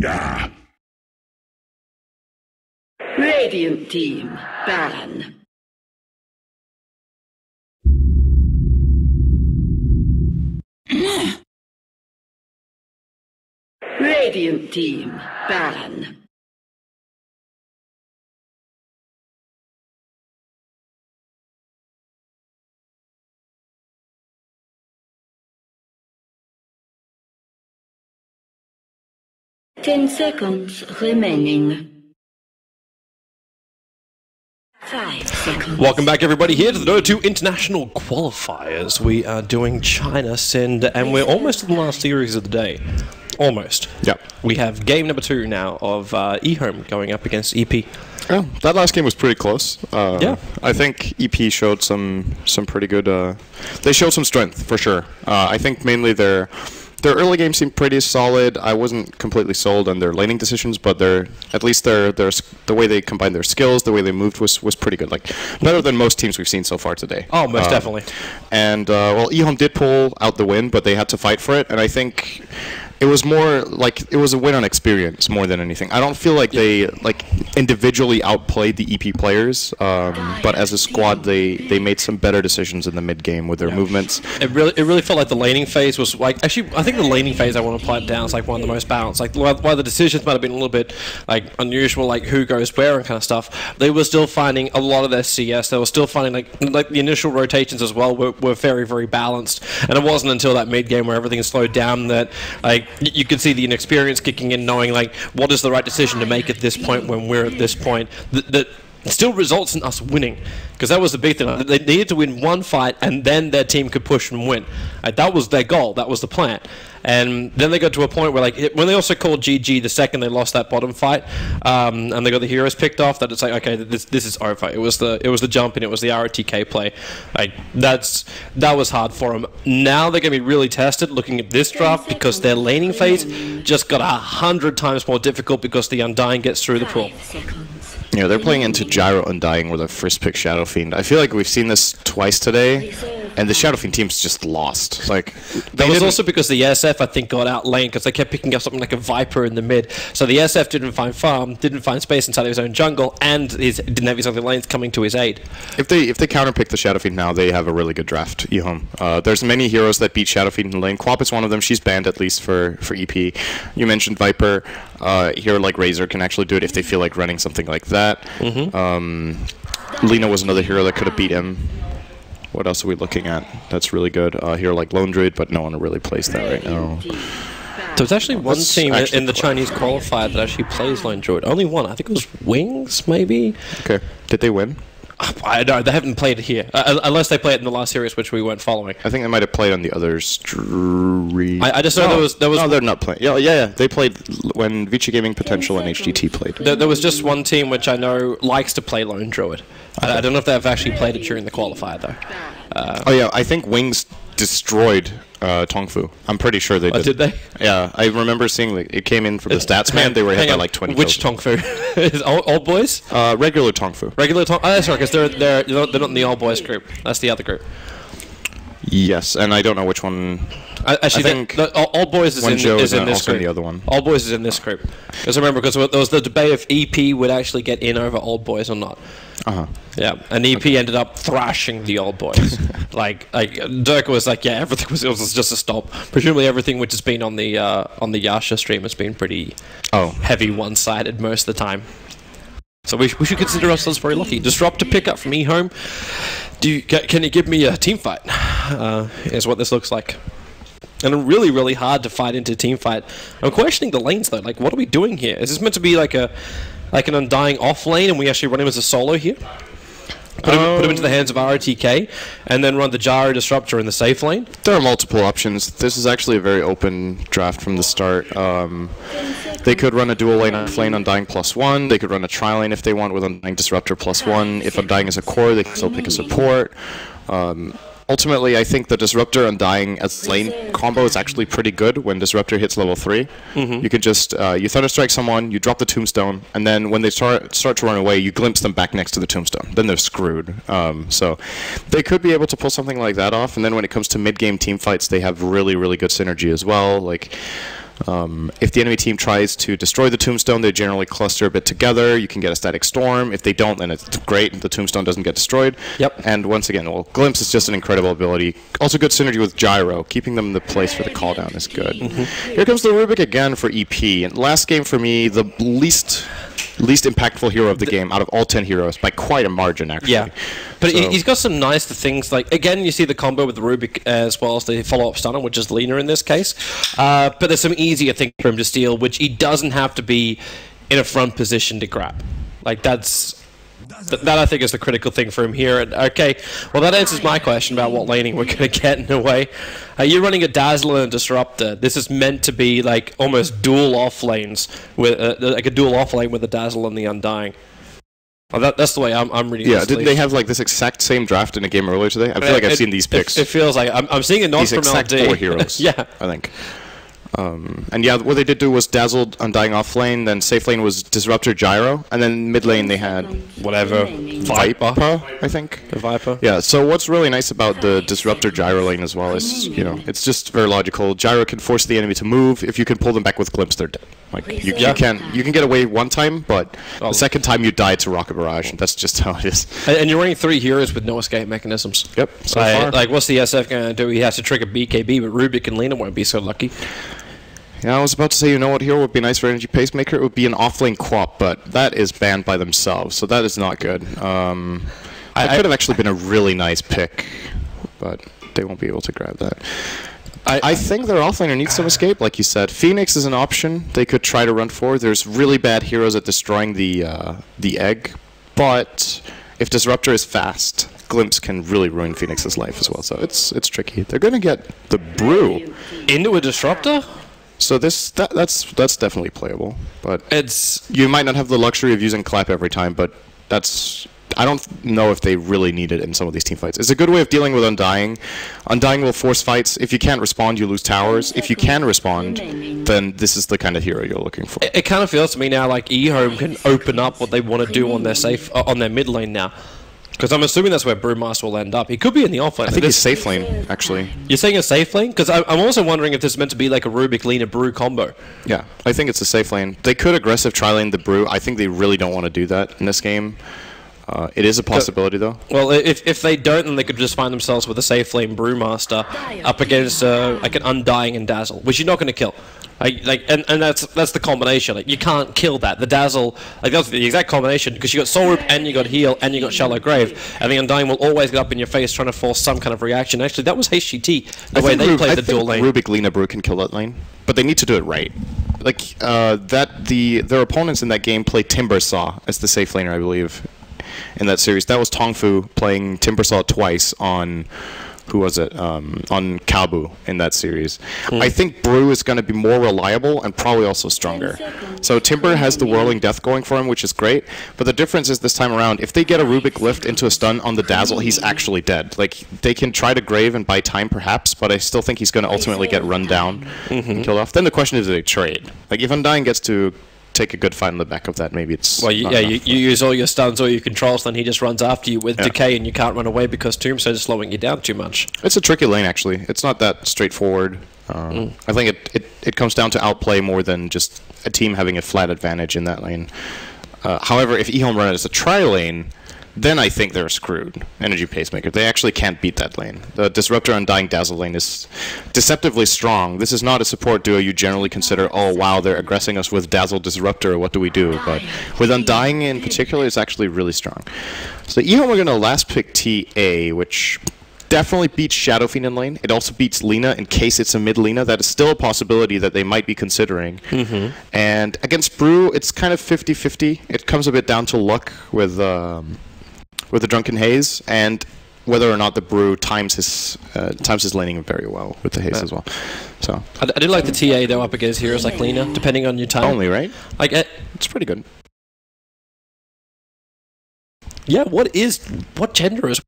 Ah. Radiant team, Baron. Radiant team, Baron. Ten seconds remaining. 5 seconds. Welcome back, everybody, here to the bo2 International Qualifiers. We are doing China Send, and we're almost in the last series of the day. Almost. Yep. We have game number 2 now of EHOME going up against EP. Yeah, that last game was pretty close. Yeah. I think EP showed some pretty good. They showed some strength for sure. I think mainly their early game seemed pretty solid. I wasn't completely sold on their laning decisions, but at least the way they combined their skills, the way they moved was pretty good. Like better than most teams we've seen so far today. Oh, most definitely. And well, EHOME did pull out the win, but they had to fight for it, and I think it was more like it was a win on experience more than anything. I don't feel like they individually outplayed the EP players, but as a squad they made some better decisions in the mid game with their movements. It really felt like the laning phase was like, actually I think the laning phase, I want to apply it down, is like one of the most balanced. Like while the decisions might have been a little bit like unusual, like who goes where and kind of stuff, they were still finding a lot of their CS. They were still finding like the initial rotations as well were very, very balanced. And it wasn't until that mid game where everything slowed down that like you could see the inexperience kicking in, knowing like what is the right decision to make at this point when we're at this point that still results in us winning, because that was the big thing. They needed to win one fight and then their team could push and win. That was their goal, that was the plan. And then they got to a point where, like, when they also called GG the second they lost that bottom fight, and they got the heroes picked off, that it's like, okay, this is over. It was the jump and it was the ROTK play. Like that was hard for them. Now they're going to be really tested looking at this draft, because their laning phase just got 100 times more difficult because the Undying gets through the pool. Yeah, they're playing into Gyro Undying with a first pick Shadow Fiend. I feel like we've seen this twice today, and the Shadow Fiend team's just lost. Like that was also because the SF, I think, got out lane because they kept picking up something like a Viper in the mid. So the SF didn't find farm, didn't find space inside of his own jungle, and didn't have his other lanes coming to his aid. If they counterpick the Shadow Fiend now, they have a really good draft. EHOME. There's many heroes that beat Shadow Fiend in lane. Quap is one of them. She's banned at least for EP. You mentioned Viper. Here, like Razor can actually do it if they feel like running something like that. Lina was another hero that could have beat him. What else are we looking at that's really good? Here, like Lone Druid, but no one really plays that right now. There's actually one team in the Chinese qualifier that actually plays Lone Druid. Only one. I think it was Wings, maybe? Okay. Did they win? I don't know. They haven't played it here. Unless they played it in the last series, which we weren't following. I think they might have played on the other stream. I just know there was... No, they're not playing. Yeah. They played when Vici Gaming Potential and HGT played. There was just one team which I know likes to play Lone Druid. Okay. I don't know if they've actually played it during the qualifier, though. Oh, yeah. I think Wings destroyed Tongfu. I'm pretty sure they did. Did they? Yeah, I remember seeing like, it came in from the stats man. They were hit by like 20 Which Tongfu? Is old boys? Regular Tongfu. Regular Tongfu. Oh, that's right, because they're not in the old boys group. That's the other group. Yes, and I don't know which one. Actually, I think Old Boys is in this group. The other one. Old Boys is in this group. Because remember, because there was the debate if EP would actually get in over Old Boys or not. Yeah, and EP ended up thrashing the Old Boys. like Dirk was like, yeah, everything was just a stop. Presumably everything which has been on the Yasha stream has been pretty heavy one-sided most of the time. So we should consider ourselves very lucky. Disrupt to pick up from EHOME. Can you give me a team fight? Is what this looks like. And really, really hard to fight into a team fight. I'm questioning the lanes though. Like, what are we doing here? Is this meant to be like an Undying off lane, and we actually run him as a solo here? Put him into the hands of ROTK, and then run the Gyro Disruptor in the safe lane? There are multiple options. This is actually a very open draft from the start. They could run a dual lane off lane Undying +1. They could run a tri-lane if they want with Undying Disruptor +1. If Undying is a core, they can still pick a support. Ultimately, I think the Disruptor Undying as lane combo is actually pretty good when Disruptor hits level 3. You can just, you Thunderstrike someone, you drop the Tombstone, and then when they start to run away, you glimpse them back next to the Tombstone. Then they're screwed. So they could be able to pull something like that off, and then when it comes to mid-game team fights, they have really, really good synergy as well. Like, If the enemy team tries to destroy the tombstone, they generally cluster a bit together. You can get a static storm. If they don't, then it's great. The tombstone doesn't get destroyed. Yep. And once again, well, Glimpse is just an incredible ability. Also good synergy with Gyro. Keeping them in the place for the call down is good. Here comes the Rubik again for EP. And last game for me, the least impactful hero of the game out of all 10 heroes by quite a margin, actually. Yeah. But So- he's got some nice things, like, again, you see the combo with the Rubik as well as the follow-up stunner, which is Lena in this case. But there's some easier things for him to steal, which he doesn't have to be in a front position to grab. Like, that I think is the critical thing for him here. And, okay, well, that answers my question about what laning we're going to get in a way. You're running a Dazzler and Disruptor. This is meant to be like almost dual off lanes, with like a dual off lane with the Dazzle and the Undying. Well, that's the way I'm reading. Yeah, this didn't they have like this exact same draft in a game earlier today? I feel like I've seen these picks. It feels like I'm seeing a nod These from exact LD. 4 heroes. Yeah. I think. And yeah, what they did do was Dazzled, Undying off lane, then safe lane was Disruptor, Gyro, and then mid lane they had Whatever. Viper, I think. The Viper. Yeah, so what's really nice about the Disruptor Gyro lane as well is, you know, it's just very logical. Gyro can force the enemy to move. If you can pull them back with Glimpse, they're dead. Like, you can get away one time, but the second time you die to Rocket Barrage, and that's just how it is. And you're running 3 heroes with no escape mechanisms. Yep, so far. Like, what's the SF going to do? He has to trigger BKB, but Rubik and Lena won't be so lucky. Yeah, I was about to say, you know what hero would be nice for Energy Pacemaker? It would be an offlane Quap, but that is banned by themselves, so that is not good. That could have actually been a really nice pick, but they won't be able to grab that. I think their offlaner needs some escape, like you said. Phoenix is an option they could try to run for. There's really bad heroes at destroying the egg, but if Disruptor is fast, Glimpse can really ruin Phoenix's life as well, so it's tricky. They're going to get the Brew into a Disruptor? So that's definitely playable, but It's you might not have the luxury of using Clap every time, but I don't know if they really need it in some of these team fights. It's a good way of dealing with Undying. Undying will force fights. If you can't respond, you lose towers. If you can respond, then this is the kind of hero you're looking for. it kind of feels to me now like EHOME can open up what they want to do on their mid lane now. Because I'm assuming that's where Brewmaster will end up. He could be in the off lane. I think he's safe lane, actually. You're saying a safe lane? Because I'm also wondering if this is meant to be like a Rubik Lena Brew combo. Yeah, I think it's a safe lane. They could aggressive tri-lane the Brew. I think they really don't want to do that in this game. It is a possibility, though. Well, if they don't, then they could just find themselves with a safe lane Brewmaster up against like an Undying and Dazzle, which you're not going to kill. And that's the combination. Like, you can't kill that. The Dazzle, like, that's the exact combination, because you got Soul Roop and you got Heal and you got Shallow Grave, and the Undying will always get up in your face trying to force some kind of reaction. Actually, that was HGT the way they played the dual lane. Rubik Lena Brew can kill that lane, but they need to do it right. Like their opponents in that game play Timbersaw as the safe laner, I believe, in that series. That was Tongfu playing Timbersaw twice on, who was it? On Kabu in that series. I think Brew is going to be more reliable and probably also stronger. So Timber has the Whirling Death going for him, which is great. But the difference is this time around, if they get a Rubik lift into a stun on the Dazzle, he's actually dead. Like, they can try to Grave and buy time perhaps, but I still think he's going to ultimately get run down and killed off. Then the question is, do they trade? Like, if Undying gets to take a good fight on the back of that, maybe it's you use all your stuns, all your controls, then he just runs after you with Decay, and you can't run away because Tombstone is slowing you down too much. It's a tricky lane, actually. It's not that straightforward. I think it comes down to outplay more than just a team having a flat advantage in that lane. However, if EHOME run it as a tri-lane, then I think they're screwed. Energy Pacemaker. They actually can't beat that lane. The Disruptor Undying Dazzle lane is deceptively strong. This is not a support duo you generally consider, oh wow, they're aggressing us with Dazzle Disruptor, what do we do? But with Undying in particular, it's actually really strong. So EHOME are going to last pick TA, which definitely beats Shadow Fiend in lane. It also beats Lena in case it's a mid Lena. That is still a possibility that they might be considering. And against Brew, it's kind of 50-50. It comes a bit down to luck with the Drunken Haze, and whether or not the Brew times his laning very well with the Haze as well. So I do like the TA though up against heroes like Lena, depending on your time. Only, right? Like it's pretty good. Yeah, what gender is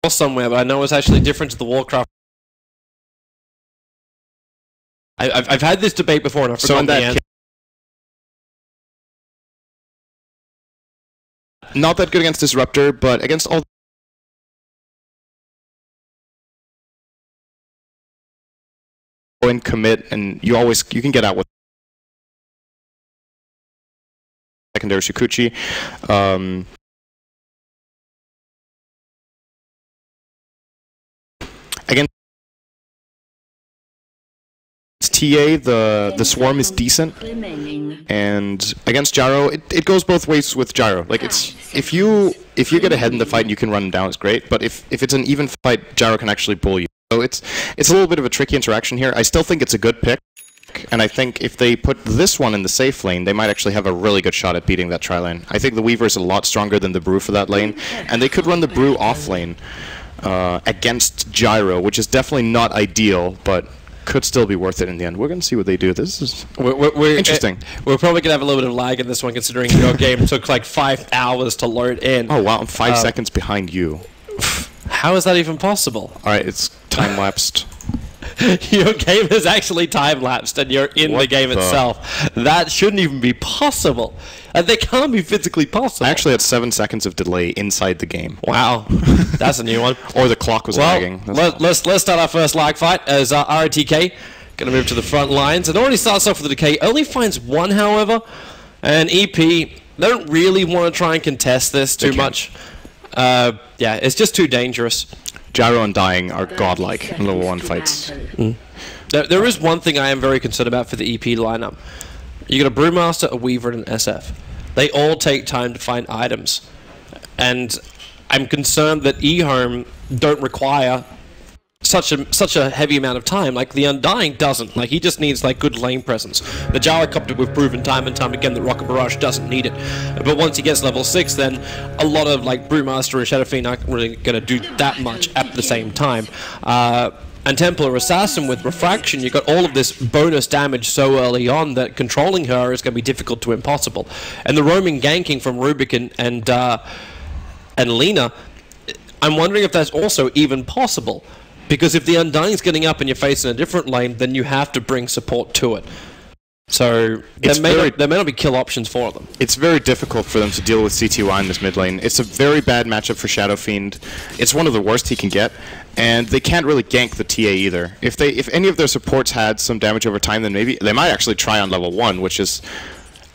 somewhere, but I know it's actually different to the Warcraft. I've had this debate before and I've forgotten the answer. Not that good against Disruptor, but against all go in, commit, and you can get out with secondary Shikuchi. Against TA, the swarm is decent, and against Gyro, it goes both ways with Gyro. Like if you get ahead in the fight and you can run him down, it's great. But if it's an even fight, Gyro can actually bully you. So it's a little bit of a tricky interaction here. I still think it's a good pick, and I think if they put this one in the safe lane, they might actually have a really good shot at beating that tri lane. I think the Weaver is a lot stronger than the Brew for that lane, and they could run the Brew off lane against Gyro, which is definitely not ideal, but could still be worth it in the end. We're going to see what they do. This is interesting. We're probably going to have a little bit of lag in this one, considering your game took like 5 hours to load in. Oh, wow. I'm 5 seconds behind you. How is that even possible? All right, it's time-lapsed. Your game is actually time-lapsed, and you're in the game itself. That shouldn't even be possible. They can't be physically possible. I actually had 7 seconds of delay inside the game. Wow. That's a new one. Or the clock was lagging. Let's start our first lag fight as RTK going to move to the front lines. It already starts off with the Decay. Only finds one, however. And EP, they don't really want to try and contest this too much. Yeah, it's just too dangerous. Gyro and Dying are godlike in level 1 fights. There is one thing I am very concerned about for the EP lineup. You got a Brewmaster, a Weaver, and an SF. They all take time to find items. And I'm concerned that EHOME don't require such a heavy amount of time. Like the Undying doesn't. Like he just needs like good lane presence. The Gyrocopter, we've proven time and time again that Rocket Barrage doesn't need it. But once he gets level 6, then a lot of like Brewmaster and Shadow Fiend aren't really going to do that much at the same time. And Templar Assassin with Refraction, you got all of this bonus damage so early on that controlling her is going to be difficult to impossible. And the roaming ganking from Rubik and Lena, I'm wondering if that's also even possible. Because if the Undying's getting up and you're facing a different lane, then you have to bring support to it. So there may not be kill options for them. It's very difficult for them to deal with CTY in this mid lane. It's a very bad matchup for Shadow Fiend. It's one of the worst he can get, and they can't really gank the TA either. If any of their supports had some damage over time, then maybe they might actually try on level 1, which is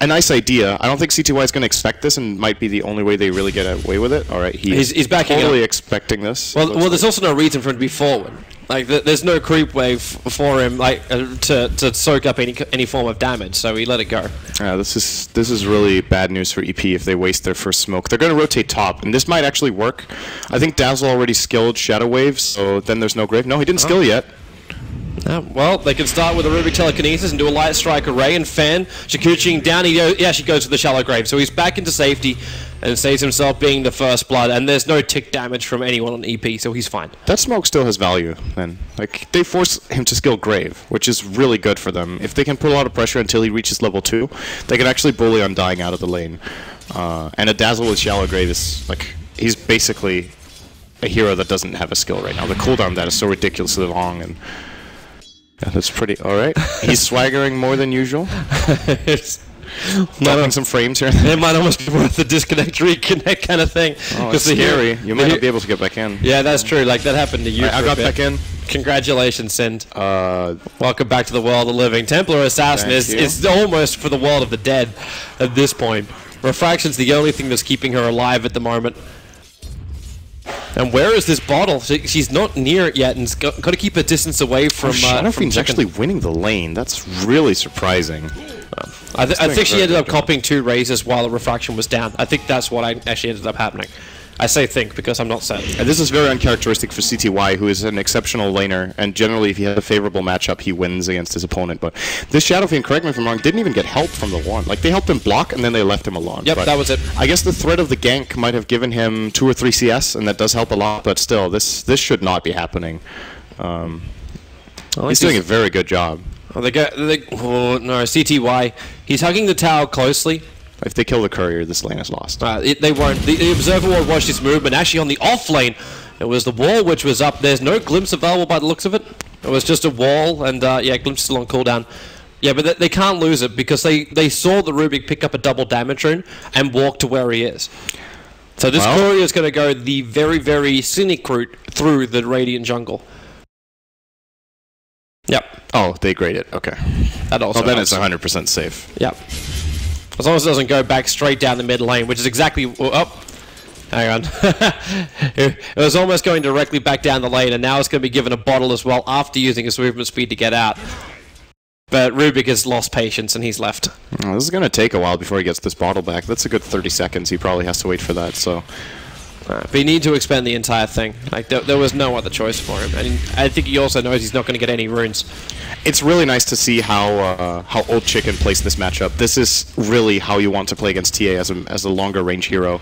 a nice idea. I don't think CTY is going to expect this, and might be the only way they really get away with it. All right, he's backing totally up. Expecting this. Well, there's also no reason for him to be forward. Like there's no creep wave for him, like to soak up any form of damage. So he let it go. Yeah, this is really bad news for EP if they waste their first smoke. They're going to rotate top, and this might actually work. I think Dazzle already skilled Shadow Wave, so then there's no grave. No, he didn't skill yet. Well, they can start with a Rubik Telekinesis and do a Light Strike Array and Fan. Shikuchi down, he actually goes to the Shallow Grave. So he's back into safety and saves himself being the first blood. And there's no tick damage from anyone on EP, so he's fine. That smoke still has value, then. Like, they force him to skill Grave, which is really good for them. If they can put a lot of pressure until he reaches level 2, they can actually bully Undying out of the lane. And a Dazzle with Shallow Grave is, like, he's basically a hero that doesn't have a skill right now. The cooldown of that is so ridiculously long, and yeah, that's pretty alright. He's swaggering more than usual. Dropping some frames here. It might almost be worth the disconnect, reconnect kind of thing. Oh, it's scary. You might not be able to get back in. Yeah, that's true. Like, that happened to you. I got back in. Congratulations, Sind. Welcome back to the world of the living. Templar Assassin is almost for the world of the dead at this point. Refraction's the only thing that's keeping her alive at the moment. And where is this bottle? She's not near it yet, and got to keep a distance away from. Shadow Fiend's actually winning the lane. That's really surprising. I think she ended up copying 2 raises while the Refraction was down. I think that's what actually ended up happening. I say think because I'm not certain. And this is very uncharacteristic for CTY, who is an exceptional laner, and generally if he has a favorable matchup, he wins against his opponent. But this Shadow Fiend, correct me if I'm wrong, didn't even get help from the one. Like, they helped him block, and then they left him alone. Yep, that was it. I guess the threat of the gank might have given him 2 or 3 CS, and that does help a lot, but still, this should not be happening. He's doing a very good job. Oh, no, CTY. He's hugging the tower closely. If they kill the courier, this lane is lost. They won't. The Observer Ward watched this movement. Actually, on the off lane, it was the wall which was up. There's no glimpse available by the looks of it. It was just a wall, and yeah, glimpse still on cooldown. Yeah, but they can't lose it because they saw the Rubik pick up a double damage rune and walk to where he is. So this courier is going to go the very, very scenic route through the Radiant jungle. Yep. Oh, they grade it. Okay. That also Well, then helps. it's 100% safe. Yep. As long as it doesn't go back straight down the mid lane, which is exactly... Oh, hang on. It was almost going directly back down the lane, and now it's going to be given a bottle as well after using his movement speed to get out. But Rubik has lost patience, and he's left. Oh, this is going to take a while before he gets this bottle back. That's a good 30 seconds. He probably has to wait for that, so... But you need to expend the entire thing. Like there was no other choice for him, and I think he also knows he's not going to get any runes. It's really nice to see how Old Chicken plays this matchup. This is really how you want to play against TA as a longer range hero.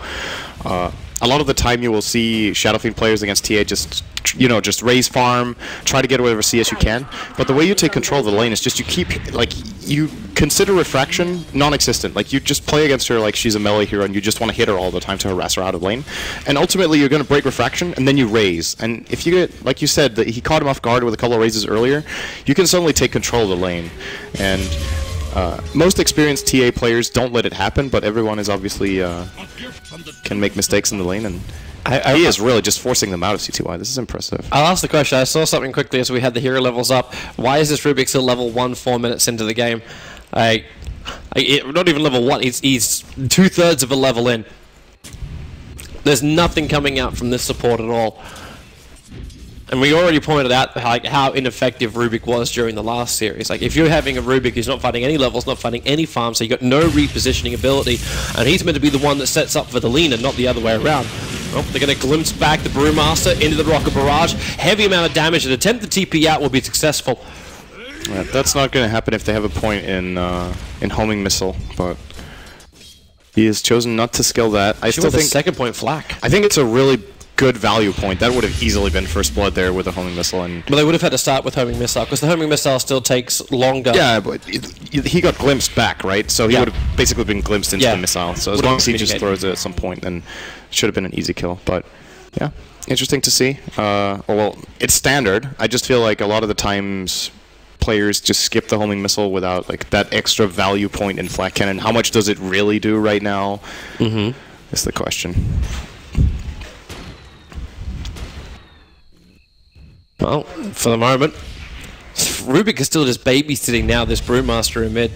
A lot of the time you will see Shadow Fiend players against TA just raise farm, try to get whatever CS you can. But the way you take control of the lane is just you consider refraction non-existent. Like you just play against her like she's a melee hero and you just want to hit her all the time to harass her out of lane. And ultimately you're going to break refraction and then you raise. And if you get, like you said, that he caught him off guard with a couple of raises earlier, you can suddenly take control of the lane. And most experienced TA players don't let it happen, but everyone is obviously can make mistakes in the lane, and he is really just forcing them out of CTY. This is impressive. I'll ask the question. I saw something quickly as we had the hero levels up. Why is this Rubik still level 1 4 minutes into the game? Not even level 1. He's 2/3 of a level in. There's nothing coming out from this support at all. And we already pointed out how ineffective Rubik was during the last series. Like, if you're having a Rubik who's not fighting any levels, not fighting any farms, so you got no repositioning ability, and he's meant to be the one that sets up for the lean and not the other way around. Oh, they're going to glimpse back the Brewmaster into the Rocket Barrage. Heavy amount of damage. An attempt to TP out will be successful. Yeah, that's not going to happen if they have a point in homing missile, but he has chosen not to skill that. I still think second point flak. I think it's a really good value point. That would have easily been first blood there with a homing missile. And but they would have had to start with homing missile because the homing missile still takes longer. Yeah, but he got glimpsed back, right? So he would have basically been glimpsed into the missile. So as long as he just throws it at some point, then it should have been an easy kill. But yeah, interesting to see. Well, it's standard. I just feel like a lot of the times players just skip the homing missile without like that extra value point in flak cannon. How much does it really do right now? Is the question. Well, for the moment, Rubik is still just babysitting now this Brewmaster in mid.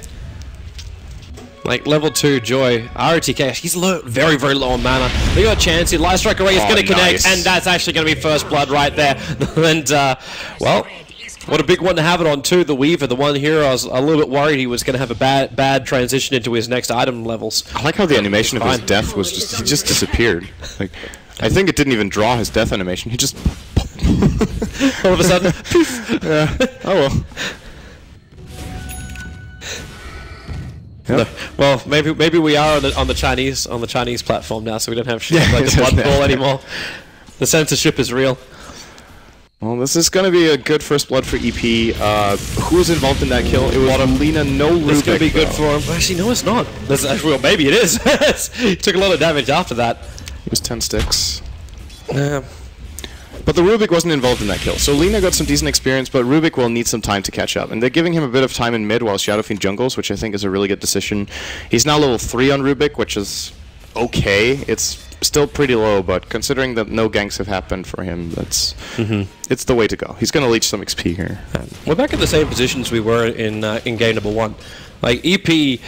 Like, level 2 Joy, ROTK, he's low, very, very low on mana. They got a chance, he Light Strike Array is going to connect, and that's actually going to be first blood right there. And, well, what a big one to have it on too, the Weaver, the one hero I was a little bit worried he was going to have a bad transition into his next item levels. I like how the animation of his death was just, he just disappeared. Like, I think it didn't even draw his death animation, he just... All of a sudden, yeah. Oh well. Yep. Well, maybe we are on the Chinese platform now, so we don't have shit like the blood ball anymore. The censorship is real. Well, this is going to be a good first blood for EP. Who was involved in that kill? It was Lena, no Rubik. It's going to be good for him. Actually, no, it's not. Well, maybe it is. He took a lot of damage after that. It was 10 sticks. But the Rubik wasn't involved in that kill. So Lena got some decent experience, but Rubik will need some time to catch up. And they're giving him a bit of time in mid while Shadow Fiend jungles, which I think is a really good decision. He's now level 3 on Rubik, which is okay. It's still pretty low, but considering that no ganks have happened for him, that's it's the way to go. He's going to leech some XP here. We're back in the same positions we were in game number 1. Like, EP...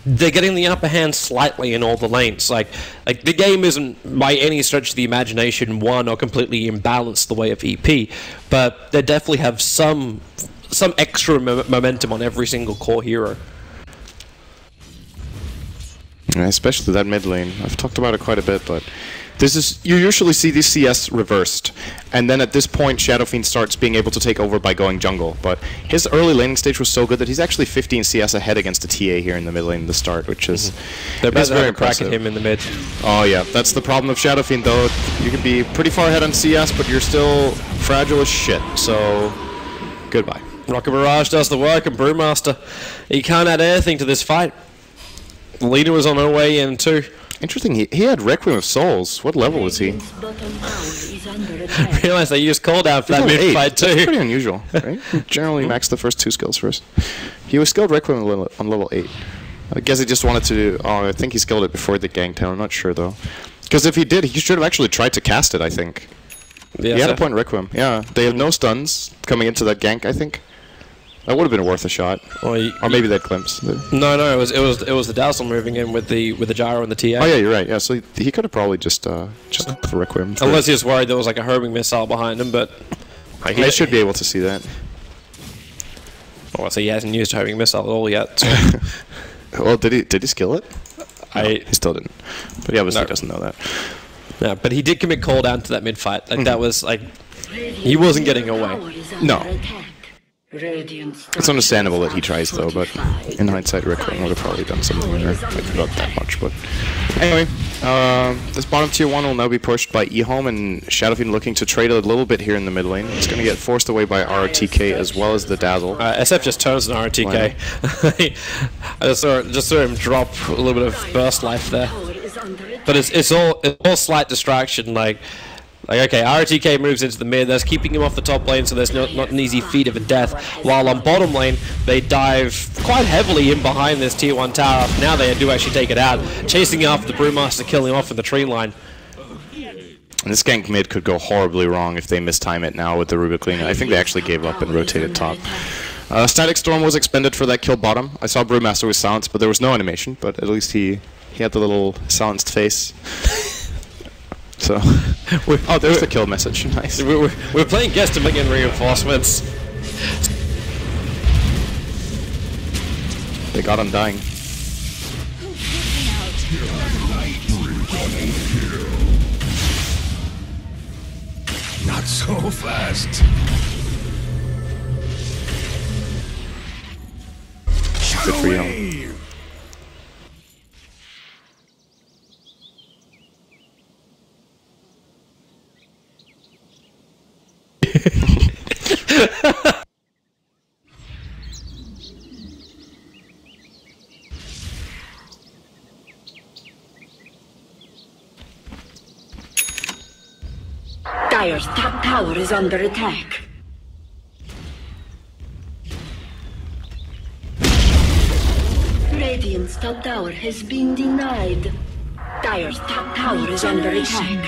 they're getting the upper hand slightly in all the lanes. Like the game isn't by any stretch of the imagination won or completely imbalanced the way of EP, but they definitely have some extra momentum on every single core hero. Yeah, especially that mid lane. I've talked about it quite a bit, but this is, you usually see these CS reversed, and then at this point Shadow Fiend starts being able to take over by going jungle, but his early laning stage was so good that he's actually 15 CS ahead against the TA here in the mid lane in the start, which is they're very impressive. Crack at him in the mid. Oh yeah, that's the problem of Shadow Fiend though. You can be pretty far ahead on CS, but you're still fragile as shit, so goodbye. Rocket Barrage does the work, and Brewmaster, he can't add anything to this fight. The leader was on her way in too. Interesting, he had Requiem of Souls. What level was he? I realized they used cooldown for that mid fight too. That's pretty unusual, right? Generally max the first 2 skills first. He was skilled Requiem on level 8. I guess he just wanted to... Oh, I think he skilled it before the gank town. I'm not sure though. Because if he did, he should have actually tried to cast it, I think. Yeah, he had a point in Requiem. Yeah, they have no stuns coming into that gank, I think. That would have been worth a shot. Or maybe that glimpse. No, it was the Dazzle moving in with the gyro and the TA. Oh yeah, you're right. Yeah, so he could have probably just for Requiem. Unless he was worried there was like a homing missile behind him, but he should be able to see that. Oh, so he hasn't used a homing missile at all yet. So. Well, did he skill it? No, he still didn't. But he obviously doesn't know that. Yeah, but he did commit call down to that mid fight. Like that was like he wasn't getting away. No. It's understandable that he tries though, but in hindsight, Requiem would have probably done something there. Maybe not that much, but anyway, this bottom tier 1 will now be pushed by EHOME, and Shadowfiend looking to trade a little bit here in the mid lane. It's going to get forced away by RRTK as well as the Dazzle. SF just turns an RRTK. I just saw him drop a little bit of burst life there, but it's all slight distraction. Like okay, RTK moves into the mid, that's keeping him off the top lane, so there's not an easy feat of a death. While on bottom lane, they dive quite heavily in behind this tier 1 tower. Now they do actually take it out, chasing after the Brewmaster, killing him off in the tree line. And this gank mid could go horribly wrong if they mistime it now with the Rubik Clean. I think they actually gave up and rotated top. Static Storm was expended for that kill bottom. I saw Brewmaster was silenced, but there was no animation, but at least he had the little silenced face. So, oh, there's the kill message. Nice. We're playing guest to begin reinforcements. They got Undying. Not so fast. Good for you. Dire's top tower is under attack. Radiant's top tower has been denied. Dire's top tower is under attack.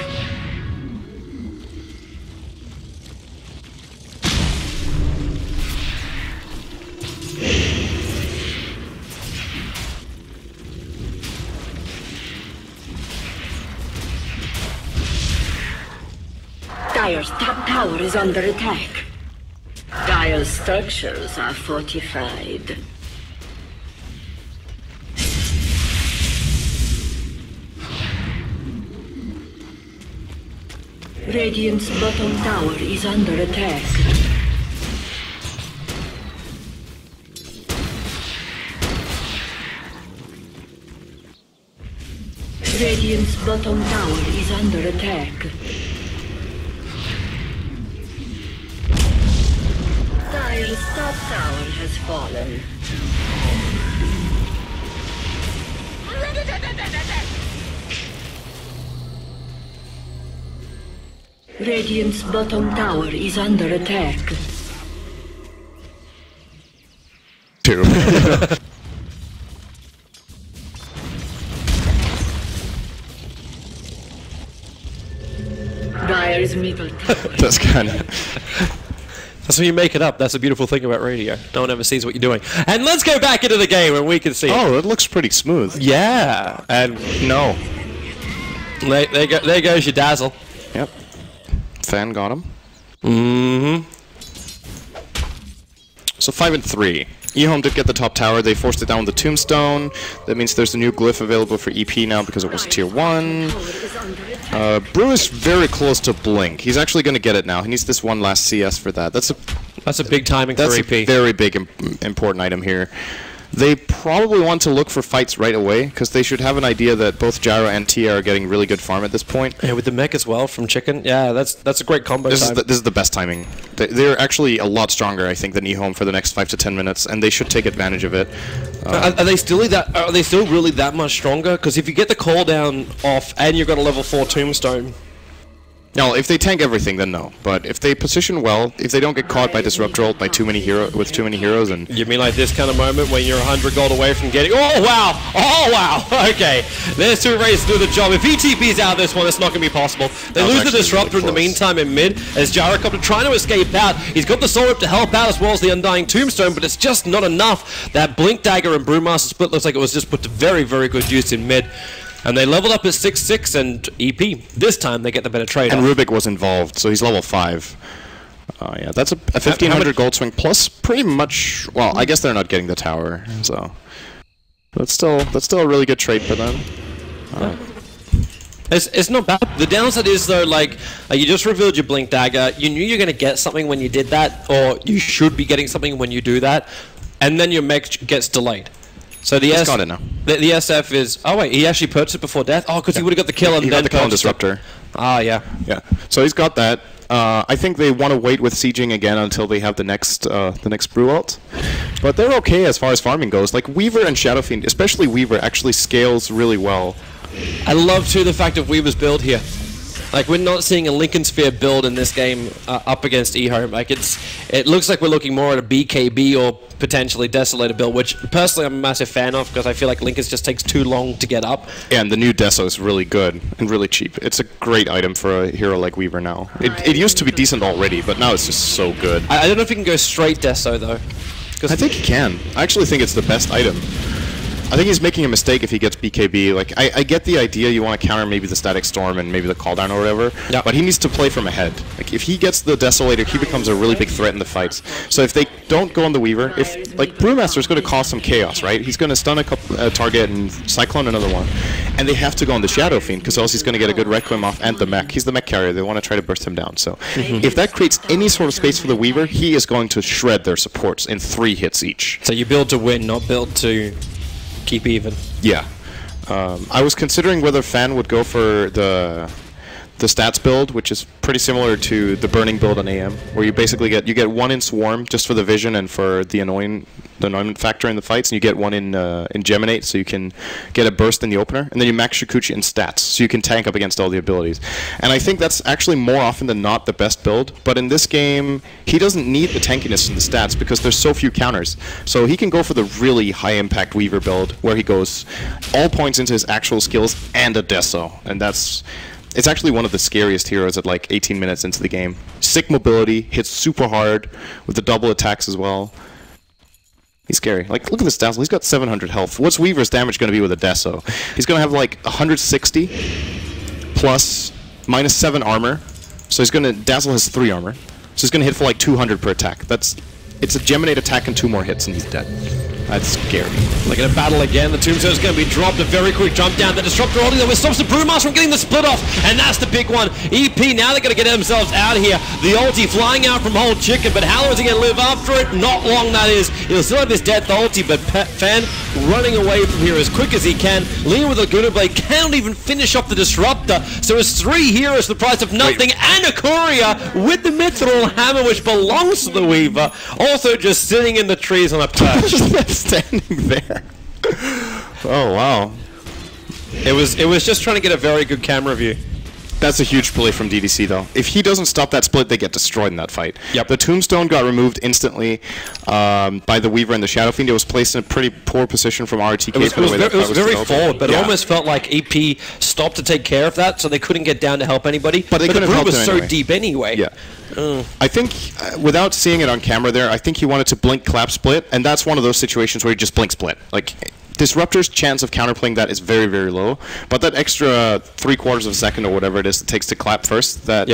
Dire's top tower is under attack. Dire's structures are fortified. Radiant's bottom tower is under attack. Radiant's bottom tower is under attack. Dire's top tower has fallen. Radiant's bottom tower is under attack. Two. Dire's middle tower. That's kind of... That's when you make it up. That's the beautiful thing about radio. No one ever sees what you're doing. And let's go back into the game and we can see Oh, it looks pretty smooth. Yeah. And No. there goes your Dazzle. Yep. Fan got him. Mm-hmm. So 5 and 3. EHOME did get the top tower. They forced it down with the Tombstone. That means there's a new glyph available for EP now because it was tier 1. Brew is very close to Blink. He's actually going to get it now. He needs this one last CS for that. That's a big timing for EP. A very big important item here. They probably want to look for fights right away because they should have an idea that both Gyro and Tia are getting really good farm at this point. Yeah, with the mech as well from Chicken. Yeah, that's a great combo. This is the best timing. They're actually a lot stronger, I think, than EHOME for the next 5 to 10 minutes, and they should take advantage of it. Are they still really that much stronger? Because if you get the call down off and you've got a level 4 Tombstone, Now, if they tank everything, then no. But if they position well, if they don't get caught by Disruptor ult by too many heroes, and you mean like this kind of moment when you're 100 gold away from getting? Oh wow! Oh wow! Okay, there's two races to do the job. If he TP's out of this one, it's not going to be possible. They lose the Disruptor in the meantime in mid as Gyrocopter trying to escape out. He's got the Soul Rip to help out as well as the Undying Tombstone, but it's just not enough. That Blink Dagger and Brewmaster split looks like it was just put to very, very good use in mid. And they leveled up at 6-6 and EP. This time they get the better trade. And Rubik was involved, so he's level 5. Yeah, that's a 1,500 gold swing plus pretty much. Well, I guess they're not getting the tower, so that's still a really good trade for them. It's not bad. The downside is though, like you just revealed your Blink Dagger. You knew you're going to get something when you did that, or you should be getting something when you do that, and then your mech gets delayed. So the the SF is... Oh wait, he actually purchased it before death? Oh, because he would have got the kill and then got the Disruptor. Ah, yeah. Yeah. So he's got that. I think they want to wait with sieging again until they have the next brew ult. But they're okay as far as farming goes. Like Weaver and Shadow Fiend, especially Weaver, actually scales really well. I love too the fact of Weaver's build here. Like we're not seeing a Lincoln Sphere build in this game up against EHOME. Like it looks like we're looking more at a BKB or potentially Desolator build, which personally I'm a massive fan of because I feel like Lincoln just takes too long to get up. Yeah, and the new Deso is really good and really cheap. It's a great item for a hero like Weaver now. It used to be decent already, but now it's just so good. I don't know if he can go straight Deso though. I think he can. I actually think it's the best item. I think he's making a mistake if he gets BKB. Like, I get the idea you want to counter maybe the Static Storm and maybe the Calldown or whatever, but he needs to play from ahead. Like, if he gets the Desolator, he becomes a really big threat in the fights. So if they don't go on the Weaver, like, Brewmaster's going to cause some chaos, right? He's going to stun a target and Cyclone another one, and they have to go on the Shadow Fiend, because else he's going to get a good Requiem off and the mech. He's the mech carrier. They want to try to burst him down. So if that creates any sort of space for the Weaver, he is going to shred their supports in 3 hits each. So you build to win, not build to keep even. Yeah. I was considering whether Fan would go for the stats build, which is pretty similar to the burning build on AM, where you basically get 1 in Swarm just for the vision and for the annoyment factor in the fights, and you get 1 in Geminate, so you can get a burst in the opener, and then you max Shikuchi in stats, so you can tank up against all the abilities. And I think that's actually more often than not the best build, but in this game, he doesn't need the tankiness in the stats because there's so few counters. So he can go for the really high-impact Weaver build, where he goes all points into his actual skills and a Deso, and it's actually one of the scariest heroes at like 18 minutes into the game. Sick mobility, hits super hard with the double attacks as well. He's scary. Like, look at this Dazzle. He's got 700 health. What's Weaver's damage going to be with a Deso? He's going to have like 160 plus minus 7 armor. So Dazzle has 3 armor. So he's going to hit for like 200 per attack. It's a Geminate attack and 2 more hits and he's dead. That's scary. They're going to battle again. The Tombstone's going to be dropped. A very quick jump down. The Disruptor holding them. It stops the Brewmaster from getting the split off. And that's the big one. EP, now they're going to get themselves out of here. The ulti flying out from Whole Chicken. But how is he going to live after it? Not long, that is. He'll still have his death ulti. But Fan running away from here as quick as he can. Lean with a Guna Blade. Can't even finish off the Disruptor. So it's 3 heroes for the price of nothing. And a Courier with the Mithril Hammer, which belongs to the Weaver. Also just sitting in the trees on a perch. Standing there. Oh wow. It was just trying to get a very good camera view. That's a huge play from DDC though. If he doesn't stop that split, they get destroyed in that fight. Yep. The Tombstone got removed instantly by the Weaver and the Shadow Fiend. It was placed in a pretty poor position from RTK. It was very forward, but it almost felt like EP stopped to take care of that, so they couldn't get down to help anybody. But the group was so deep anyway. Yeah. I think, without seeing it on camera there, I think he wanted to blink clap split, and that's one of those situations where you just blink split. Like, Disruptor's chance of counterplaying that is very, very low, but that extra 3/4 of a second or whatever it is it takes to clap first, it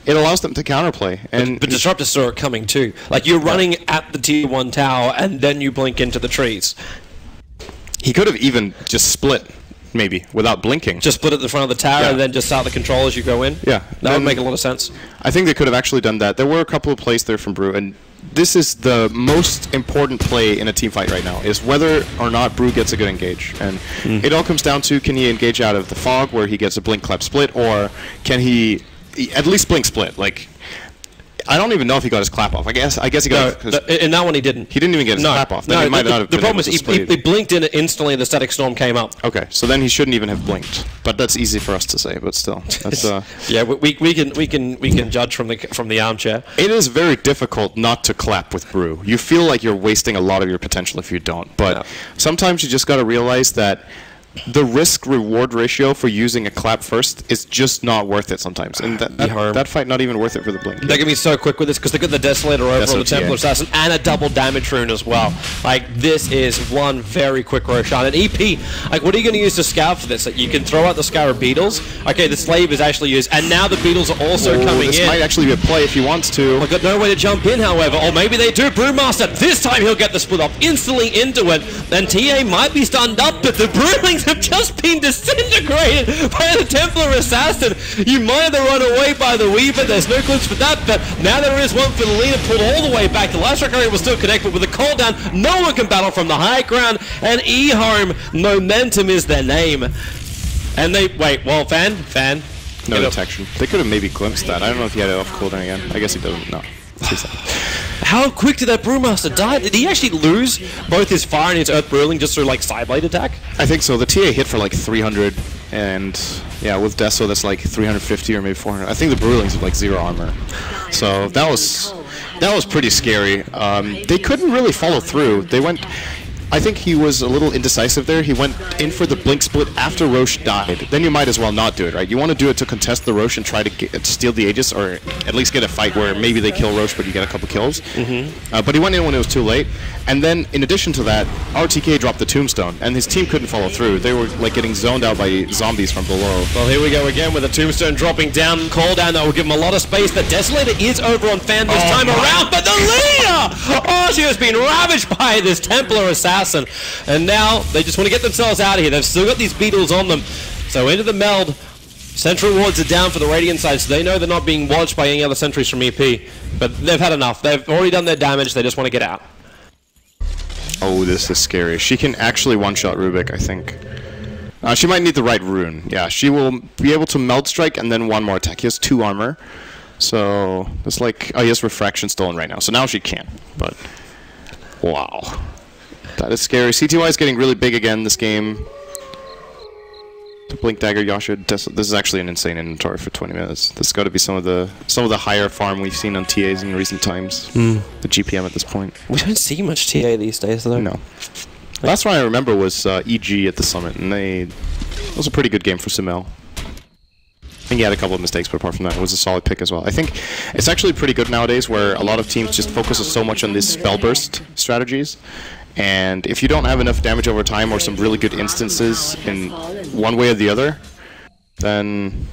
allows them to counterplay. But Disruptor saw it coming too. Like, you're running at the tier 1 tower, and then you blink into the trees. He could have even just split, maybe, without blinking. Just split at the front of the tower and then just start the control as you go in? Yeah. That would make a lot of sense. I think they could have actually done that. There were a couple of plays there from Brew, and this is the most important play in a team fight right now, is whether or not Brew gets a good engage. And it all comes down to, can he engage out of the fog where he gets a blink clap split, or can he at least blink split? Like, I don't even know if he got his clap off. I guess he got. No, in that one he didn't. He didn't even get his clap off. Then No, he might not have the been problem able is to he blinked in it instantly. The static storm came up. Okay, so then he shouldn't even have blinked. But that's easy for us to say. But still, that's. Yeah, we can judge from the armchair. It is very difficult not to clap with Brew. You feel like you're wasting a lot of your potential if you don't. But sometimes you just got to realize that the risk-reward ratio for using a clap first is just not worth it sometimes. And that fight not even worth it for the blink. They're going to be so quick with this because they got the Desolator over on the Templar Assassin and a double damage rune as well. Like, this is one very quick Roshan. And EP, like, what are you going to use to scout for this? Like, you can throw out the Scarab Beetles. Okay, the Slave is actually used. And now the Beetles are also coming in. This might actually be a play if he wants to. Well, got no way to jump in, however. Or maybe they do. Brewmaster, this time he'll get the split up instantly into it. And TA might be stunned up, but the Brewlings have just been disintegrated by the Templar Assassin. You might have run away by the Weaver. There's no clues for that, but now there is one for the leader pulled all the way back. The last strike area will still connect, but with the call down, no one can battle from the high ground, and EHOME, momentum is their name. And they, wait, well, fan. No detection. They could have maybe glimpsed that. I don't know if he had it off cooldown again. I guess he doesn't. No. How quick did that Brewmaster die? Did he actually lose both his fire and his Earth Brewling just through like side blade attack? I think so. The TA hit for like 300, and yeah, with Deso that's like 350 or maybe 400. I think the Brewlings have like 0 armor, so that was pretty scary. They couldn't really follow through. They went. I think he was a little indecisive there. He went in for the blink split after Roche died. Then you might as well not do it, right? You want to do it to contest the Roche and try to steal the Aegis, or at least get a fight where maybe they kill Roche, but you get a couple kills. But he went in when it was too late. And then, in addition to that, RTK dropped the Tombstone, and his team couldn't follow through. They were like getting zoned out by zombies from below. Well, here we go again with the Tombstone dropping down. Call down that will give him a lot of space. The Desolator is over on Fan this time around, but the leader! Oh, she has been ravaged by this Templar Assassin. And now they just want to get themselves out of here. They've still got these Beetles on them. So into the meld. Central wards are down for the Radiant side, so they know they're not being watched by any other sentries from EP. But they've had enough. They've already done their damage. They just want to get out. Oh, this is scary. She can actually one-shot Rubik, I think. She might need the right rune. Yeah, she will be able to Meld Strike and then one more attack. He has 2 armor. So, it's like... Oh, he has Refraction stolen right now. So now she can. But, wow. That is scary. CTY is getting really big again this game. The Blink Dagger, Yasha, this is actually an insane inventory for 20 minutes. This has got to be some of the higher farm we've seen on TAs in recent times. The GPM at this point. We don't see much TA these days, though. No. Last one I remember was EG at the Summit, and it was a pretty good game for Simel. I think he had a couple of mistakes, but apart from that, it was a solid pick as well. I think it's actually pretty good nowadays where a lot of teams just focus so much on these spell burst strategies. And if you don't have enough damage over time or some really good instances in one way or the other, then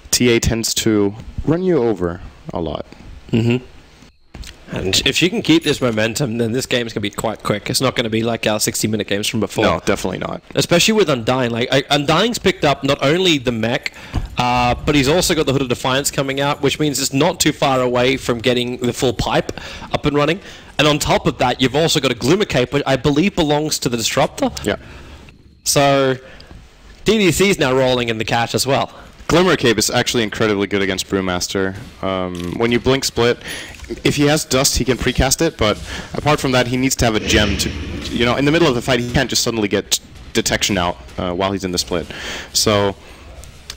TA tends to run you over a lot. And if she can keep this momentum, then this game's going to be quite quick. It's not going to be like our 60-minute games from before. No, definitely not. Especially with Undying. Like, Undying's picked up not only the mech, but he's also got the Hood of Defiance coming out, which means it's not too far away from getting the full pipe up and running. And on top of that, you've also got a Glimmer Cape, which I believe belongs to the Disruptor. Yeah. So, DDC's now rolling in the cache as well. Glimmer Cape is actually incredibly good against Brewmaster. When you blink split, if he has dust, he can precast it, but apart from that, he needs to have a gem to, you know, in the middle of the fight, he can't just suddenly get detection out while he's in the split. So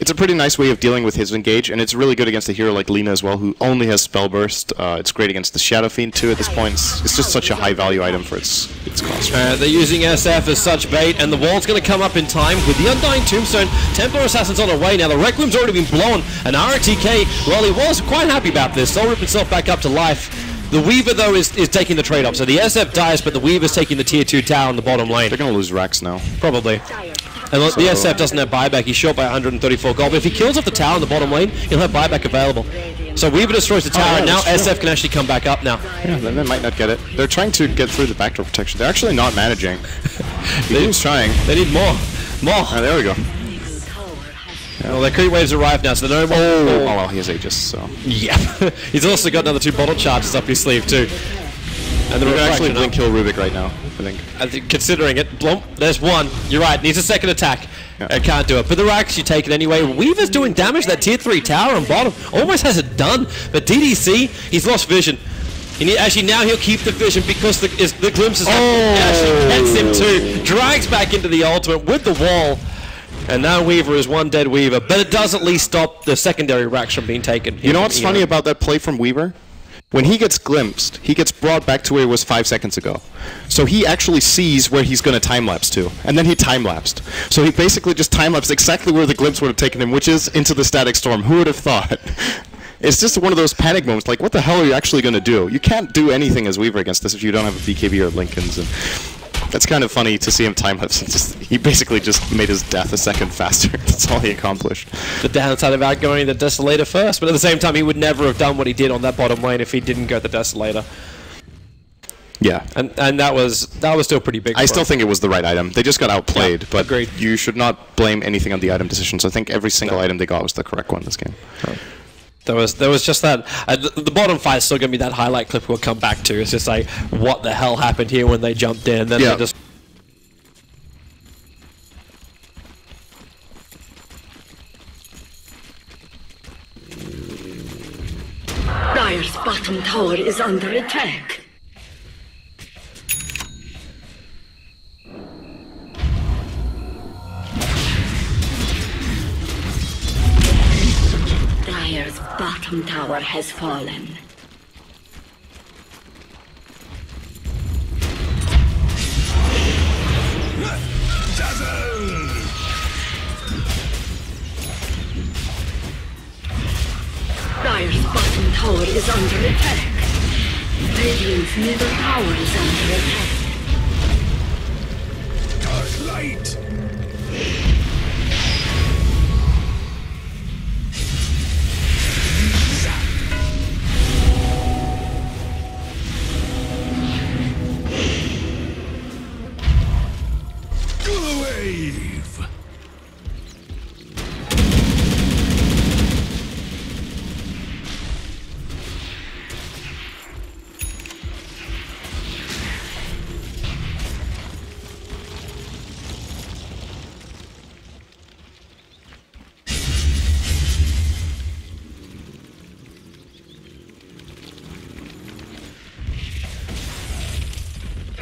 it's a pretty nice way of dealing with his engage, and it's really good against a hero like Lina as well, who only has Spell Burst. It's great against the Shadow Fiend too at this point. It's just such a high value item for its cost. They're using SF as such bait, and the wall's going to come up in time with the Undying Tombstone. Templar Assassin's on the way now. The Rec Room's already been blown, and RTK, well, he was quite happy about this. Soul ripped himself back up to life. The Weaver, though, is taking the trade-off. So the SF dies, but the Weaver's taking the Tier 2 tower in the bottom lane. They're going to lose Rax now. Probably. And the SF doesn't have buyback. He's short by 134 gold. But if he kills off the tower in the bottom lane, he'll have buyback available. So Weaver destroys the tower, and now SF can actually come back up now. Yeah, then they might not get it. They're trying to get through the backdoor protection. They're actually not managing. He's trying. They need more. More. There we go. Yeah, well, their creep waves arrive now, so they're no more. Oh, well, he has Aegis, so. Yeah. He's also got another 2 bottle charges up his sleeve, too. And they're actually blink kill Rubik right now, I think. Considering it, Blump, there's one. You're right, needs a second attack. It can't do it. But they're actually taken anyway. Weaver's doing damage. That tier 3 tower on bottom almost has it done. But DDC, he's lost vision. Actually, now he'll keep the vision because the glimpses actually gets him too. Drags back into the ultimate with the wall. And now Weaver is one dead Weaver. But it does at least stop the secondary racks from being taken. You know what's funny about that play from Weaver? When he gets glimpsed, he gets brought back to where he was 5 seconds ago. So he actually sees where he's going to time-lapse to. And then he time-lapsed. So he basically just time-lapsed exactly where the glimpse would have taken him, which is into the static storm. Who would have thought? It's just one of those panic moments, like, what the hell are you actually going to do? You can't do anything as Weaver against this if you don't have a BKB or Lincolns. And that's kind of funny to see him time-lapse. He basically just made his death a second faster. That's all he accomplished. The downside of outgoing the Desolator first, but at the same time, he would never have done what he did on that bottom lane if he didn't go the Desolator. Yeah. And that was still pretty big. I still think it was the right item. They just got outplayed, yeah, but agreed. You should not blame anything on the item decisions. I think every single item they got was the correct one this game. There was just that. The bottom five is still going to be that highlight clip we'll come back to. It's just like, what the hell happened here when they jumped in? Then they just... Dire's bottom tower is under attack. Dire's bottom tower has fallen. Dire's bottom tower is under attack. Radiant's middle tower is under attack. Dark light. Wave.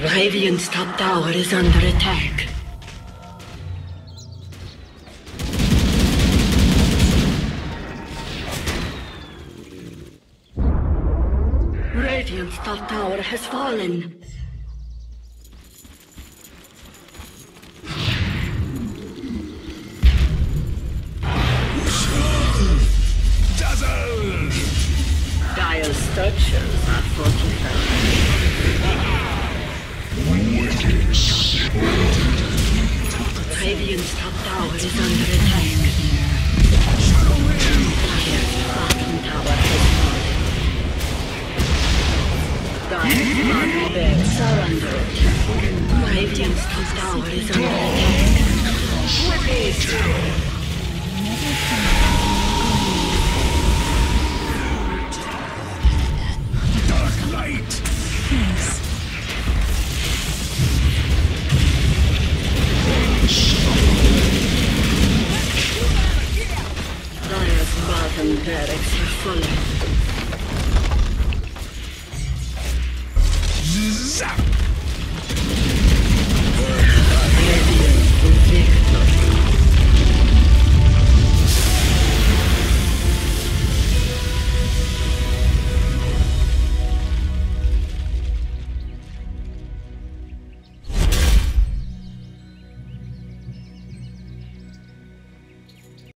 Radiant's top tower is under attack. Radiant's top tower has fallen. Dazzle. Dire's structures are fortified. Radiant's top tower is under attack. Dire's bottom tower has fallen. Dire's bottom barracks are under attack. Radiant's top tower is under attack. Dark light. Dire's bottom barracks are fallen. Zap.